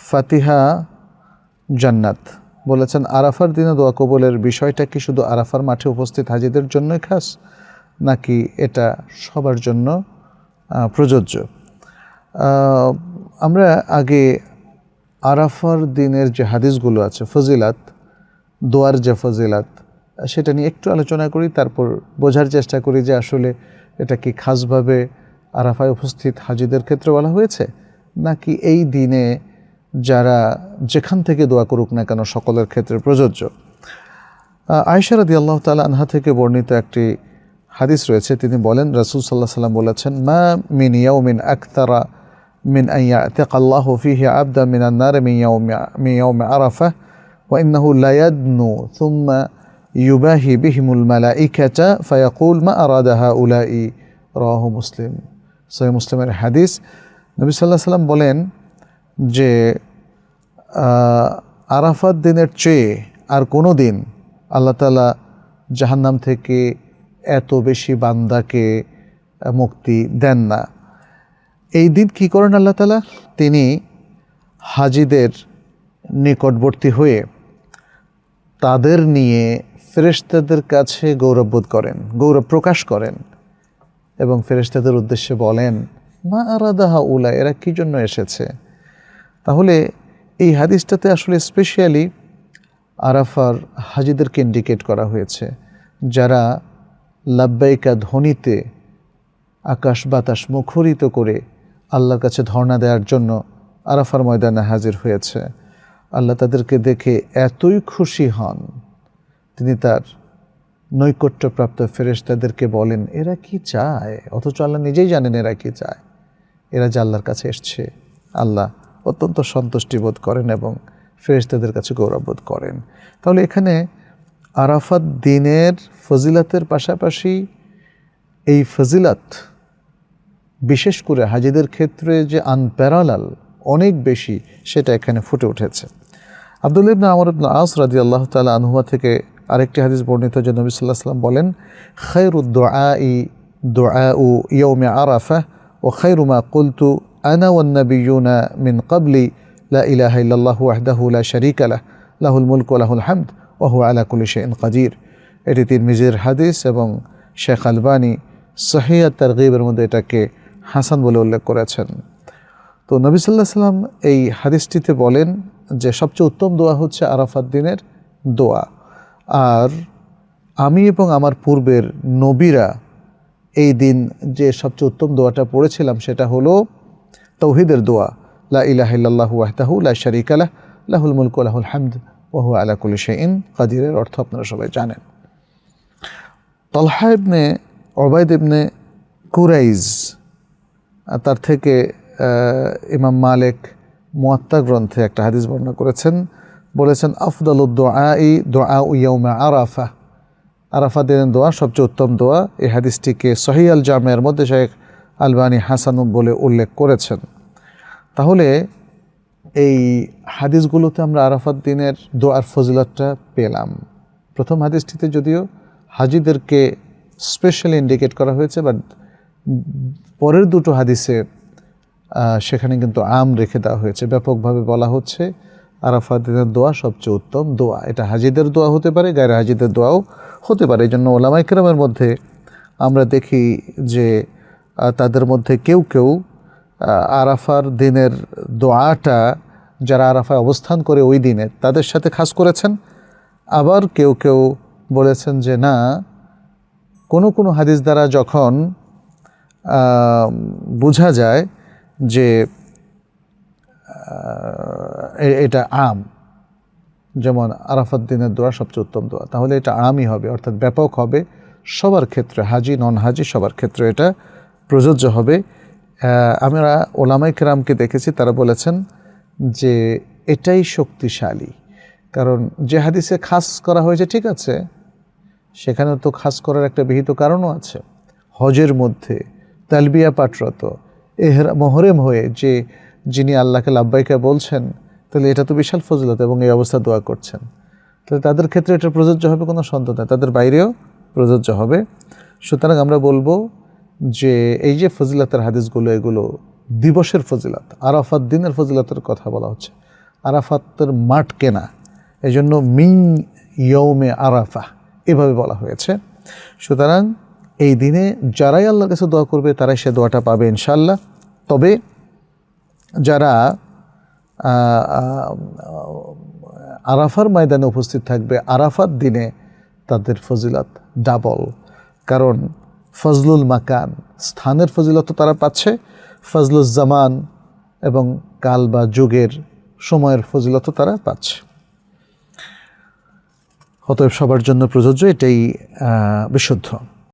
ফাতিহা জান্নাত বলেছেন, আরাফার দিনে দোয়া কবুলের বিষয়টা কি শুধু আরাফার মাঠে উপস্থিত হাজিদের জন্যই খাস, নাকি এটা সবার জন্য প্রযোজ্য? আমরা আগে আরাফার দিনের যে হাদিসগুলো আছে ফজিলাত, দোয়ার যে ফজিলাত, সেটা নিয়ে একটু আলোচনা করি, তারপর বোঝার চেষ্টা করি যে আসলে এটা কি খাসভাবে আরাফায় উপস্থিত হাজিদের ক্ষেত্রে বলা হয়েছে, নাকি এই দিনে যারা যেখান থেকে দোয়া করুক না কেন সকলের ক্ষেত্রে প্রযোজ্য। আয়েশা রাদিয়াল্লাহু তাআলা আনহা থেকে বর্ণিত একটি হাদিস রয়েছে, তিনি বলেন রাসূল সাল্লাল্লাহু আলাইহি ওয়াসাল্লাম বলেছেন, মা মিন ইয়াউমিন আকতারা মিন আন ইয়াতিকাল্লাহু ফীহি আবদান মিনান নার মিন ইয়াউমি আরাফা ওয়া ইন্নাহু লা ইয়াদনু থুম্মা ইউবাহি বিহিমুল মালাইকাতা ফায়াকুল মা আরাদা হাউলাই। রাওয়াহু মুসলিম। সহিহ মুসলিমের হাদিস। নবী সাল্লাল্লাহু আলাইহি ওয়াসাল্লাম বলেন যে আরাফাত দিনের চেয়ে আর কোনো দিন আল্লাহ তাআলা জাহান্নাম থেকে এত বেশি বান্দাকে মুক্তি দেন না। এই দিন কী করেন আল্লাহ তাআলা? তিনি হাজিদের নিকটবর্তী হয়ে তাদের নিয়ে ফেরেশতাদের কাছে গৌরববোধ করেন, গৌরব প্রকাশ করেন এবং ফেরেশতাদের উদ্দেশ্যে বলেন, মা আরাদা হাউলা, এরা কী জন্য এসেছে? তাহলে এই হাদিসটাতে আসলে স্পেশালি আরাফার হাজিদেরকে ইন্ডিকেট করা হয়েছে, যারা লাব্বাইকা ধ্বনিতে আকাশ বাতাস মুখরিত করে আল্লাহর কাছে ধর্ণা দেওয়ার জন্য আরাফার ময়দানে হাজির হয়েছে। আল্লাহ তাদেরকে দেখে এতই খুশি হন, তিনি তার নৈকট্যপ্রাপ্ত ফেরেশতাদেরকে বলেন, এরা কি চায়? অথচ আল্লাহ নিজেই জানেন এরা কি চায়। এরা যে আল্লাহর কাছে এসছে, আল্লাহ অত্যন্ত সন্তুষ্টি বোধ করেন এবং ফেরেশতাদের কাছে গৌরববোধ করেন। তাহলে এখানে আরাফাত দিনের ফজিলাতের পাশাপাশি এই ফজিলাত বিশেষ করে হাজিদের ক্ষেত্রে যে আনপ্যারালাল, অনেক বেশি, সেটা এখানে ফুটে উঠেছে। আব্দুল্লাহ ইবনে আমর ইবনে আস রাদিয়াল্লাহু তাআলা আনহুমা থেকে আরেকটি হাদিস বর্ণিত, যে নবী সাল্লাল্লাহু আলাইহি ওয়াসাল্লাম বলেন, খায়রুদ দুআই দুআউ ইয়াউমি আরাফা ওয়া খায়রু মা কুলতু আনা ওয়ান নাবিয়্যুনা মিন ক্বাবলি লা ইলাহা ইল্লাল্লাহু ওয়াহদাহু লা শারীকা লাহু লাহুল মুলকু ওয়া লাহুল হামদ ওয়া হুয়া আলা কুল্লি শাইইন কাদির। এটি তিরমিজির হাদিস এবং শেখ আলবানী সহিহ আত-তারগীবের মধ্যে এটাকে হাসান বলে উল্লেখ করেছেন। তো নবী সাল্লাল্লাহু আলাইহি ওয়াসাল্লাম এই হাদিসটিতে বলেন যে সবচেয়ে উত্তম দোয়া হচ্ছে আরাফাত দিনের দোয়া। আর আমি এবং আমার পূর্বের নবীরা এই দিন যে সবচেয়ে উত্তম দোয়াটা পড়েছিলাম সেটা হলো তাওহীদের দোয়া, লা ইলাহা ইল্লাল্লাহু ওয়াহদাহু লা শারীকা লাহু লাহুল মুলকু ওয়া লাহুল হামদ ওয়া হুয়া আলা কুল্লি শাইইন কাদিরের অর্থ আপনারা সবাই জানেন। তালহা ইবনে উবাইদ ইবনে কুরাইজ, তার থেকে ইমাম মালিক মুয়াত্তা গ্রন্থে একটা হাদিস বর্ণনা করেছেন, বলেছেন, আফদালুদ দুআই দুআউ ইয়াউমে আরাফা, আরাফা দিনের দোয়া সবচেয়ে উত্তম দোয়া। এই হাদিসটিকে সহিহ আল জামের মধ্যে শেখ আলবানী হাসান বলে উল্লেখ করেছেন। তাহলে এই হাদিসগুলোতে আমরা আরাফাত দিনের দোয়ার ফজিলতটা পেলাম। প্রথম হাদিসটিতে যদিও হাজিদেরকে স্পেশালি ইন্ডিকেট করা হয়েছে, বাট পরের দুটো হাদিসে সেখানে কিন্তু আম রেখে দেওয়া হয়েছে, ব্যাপকভাবে বলা হচ্ছে আরাফাত দিনের দোয়া সবচেয়ে উত্তম দোয়া। এটা হাজিদের দোয়া হতে পারে, গায়রে হাজিদের দোয়াও হতে পারে। এই জন্য ওলামায়ে কেরামের মধ্যে আমরা দেখি যে তাদের মধ্যে কেউ কেউ আরাফার দিনের দোয়াটা যারা আরাফায় অবস্থান করে ওই দিনে তাদের সাথে খাস করেছেন। আবার কেউ কেউ বলেছেন যে না, কোনো কোনো হাদিস দ্বারা যখন বোঝা যায় যে এটা আম, যেমন আরাফাত দিনের দোয়া সবচেয়ে উত্তম দোয়া, তাহলে এটা আমই হবে, অর্থাৎ ব্যাপক হবে, সবার ক্ষেত্রে, হাজি নন হাজি সবার ক্ষেত্রে এটা প্রযোজ্য হবে। আমরা ওলামায়ে কেরামকে দেখেছি, তারা বলেছেন যে এটাই শক্তিশালী, কারণ যে হাদিসে খাস করা হয়েছে ঠিক আছে, সেখানে তো খাস করার একটা বিহিত কারণও আছে। হজের মধ্যে তালবিয়া পাঠরত মোহরেম হয়ে যে যিনি আল্লাহকে লাব্বাইকা বলছেন, তাহলে এটা তো বিশাল ফজিলত এবং এই অবস্থা দোয়া করছেন, তাহলে তাদের ক্ষেত্রে এটা প্রযোজ্য হবে, কোনো সন্দেহ নেই, তাদের বাইরেও প্রযোজ্য হবে। সুতরাং আমরা বলবো যে এই যে ফজিলতের হাদিসগুলো, এগুলো দিবসের ফজিলত, আরাফাত দিনের ফজিলতের কথা বলা হচ্ছে। আরাফাতের মাঠ কেনা, এই জন্য মিন ইয়ৌমে আরাফা এভাবে বলা হয়েছে। সুতরাং এই দিনে যারাই আল্লাহর কাছে দোয়া করবে তারাই সে দোয়াটা পাবে ইনশাআল্লাহ। তবে যারা আরাফার ময়দানে উপস্থিত থাকবে আরাফাত দিনে, তাদের ফজিলত ডাবল। কারণ ফজলুল মাকান, স্থানের ফজিলত তারা পাচ্ছে, ফজলুল জামান এবং কাল বা যুগের সময়ের ফজিলত তারা পাচ্ছে। অতএব সবার জন্য প্রযোজ্য, এটাই বিশুদ্ধ।